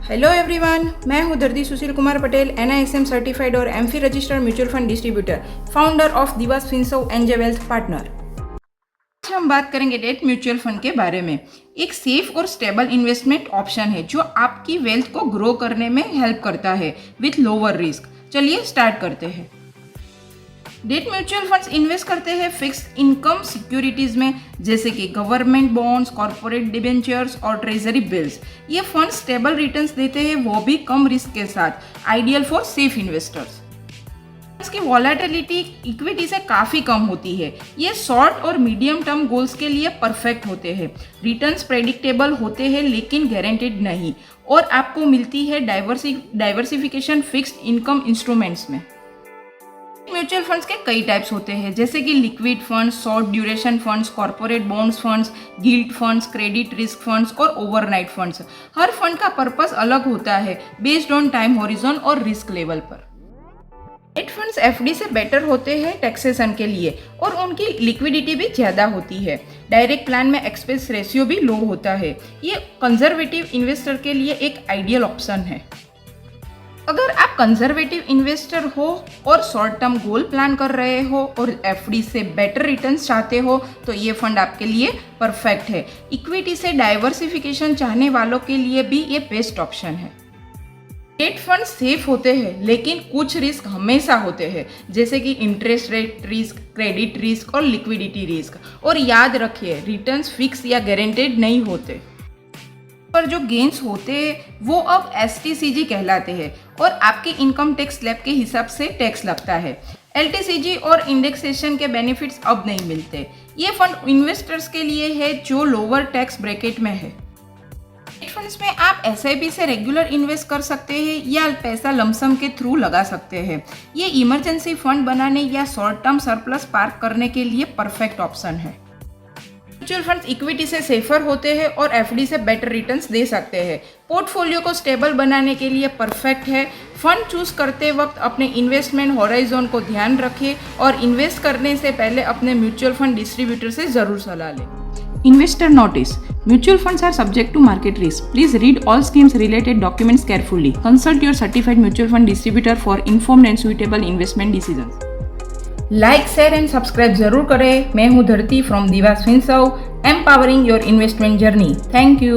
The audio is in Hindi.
हेलो एवरीवन, मैं हूं धरती सुशील कुमार पटेल, NISM सर्टिफाइड और AMFI registered mutual fund distributor, founder of Diwas Finserv एंजे वेल्थ पार्टनर। आज हम बात करेंगे डेट म्यूचुअल फंड के बारे में। एक सेफ और स्टेबल इन्वेस्टमेंट ऑप्शन है जो आपकी वेल्थ को ग्रो करने में हेल्प करता है विथ लोअर रिस्क। चलिए स्टार्ट करते हैं। डेट म्यूचुअल फंड्स इन्वेस्ट करते हैं फिक्स्ड इनकम सिक्योरिटीज में, जैसे कि गवर्नमेंट बॉन्ड्स, कॉर्पोरेट डिबेंचर्स और ट्रेजरी बिल्स। ये फंड स्टेबल रिटर्न्स देते हैं, वो भी कम रिस्क के साथ, आइडियल फॉर सेफ इन्वेस्टर्स। इसकी वॉलेटिलिटी इक्विटी से काफ़ी कम होती है। ये शॉर्ट और मीडियम टर्म गोल्स के लिए परफेक्ट होते हैं। रिटर्न्स प्रेडिक्टेबल होते हैं लेकिन गारंटीड नहीं, और आपको मिलती है डाइवर्सिफिकेशन फिक्स्ड इनकम इंस्ट्रूमेंट्स में। म्यूचुअल फंड्स के कई टाइप्स होते हैं, जैसे कि liquid funds, short duration funds, corporate bonds funds, guild funds, credit risk funds और ओवरनाइट फंड्स। हर फंड का पर्पस अलग होता है बेस्ड ऑन टाइम हॉरिजन और रिस्क लेवल पर। डेट फंड्स FD से बेटर होते हैं टैक्सेशन के लिए, और उनकी लिक्विडिटी भी ज़्यादा होती है। डायरेक्ट प्लान में एक्सपेंस रेशियो भी लो होता है। ये कंजर्वेटिव इन्वेस्टर के लिए एक आइडियल ऑप्शन है। अगर आप कंजर्वेटिव इन्वेस्टर हो और शॉर्ट टर्म गोल प्लान कर रहे हो और FD से बेटर रिटर्न्स चाहते हो, तो ये फंड आपके लिए परफेक्ट है। इक्विटी से डाइवर्सिफिकेशन चाहने वालों के लिए भी ये बेस्ट ऑप्शन है। डेट फंड सेफ होते हैं लेकिन कुछ रिस्क हमेशा होते हैं, जैसे कि interest rate risk, credit risk और लिक्विडिटी रिस्क। और याद रखिए, रिटर्न्स फिक्स या गारंटेड नहीं होते, पर जो गेन्स होते हैं वो अब STCG कहलाते हैं और आपके इनकम टैक्स स्लैब के हिसाब से टैक्स लगता है। LTCG और इंडेक्सेशन के बेनिफिट्स अब नहीं मिलते। ये फंड इन्वेस्टर्स के लिए है जो लोअर टैक्स ब्रैकेट में है। डेट फंड्स में आप SIP से रेगुलर इन्वेस्ट कर सकते हैं या पैसा लमसम के थ्रू लगा सकते हैं। ये इमरजेंसी फंड बनाने या शॉर्ट टर्म सरप्लस पार्क करने के लिए परफेक्ट ऑप्शन है। म्यूचुअल फंड्स इक्विटी से सेफर होते हैं और FD से बेटर रिटर्न्स दे सकते हैं। पोर्टफोलियो को स्टेबल बनाने के लिए परफेक्ट है। फंड चूज करते वक्त अपने इन्वेस्टमेंट हॉराइजन को ध्यान रखें और इन्वेस्ट करने से पहले अपने म्यूचुअल फंड डिस्ट्रीब्यूटर से जरूर सलाह लें। Investor notice: Mutual funds are subject to market risk. Please read all schemes related documents carefully. Consult your certified mutual fund distributor for informed and suitable investment decisions. Like, share and subscribe जरूर करें। मैं हूं धरती from Dewas Finserv, empowering your investment journey. Thank you.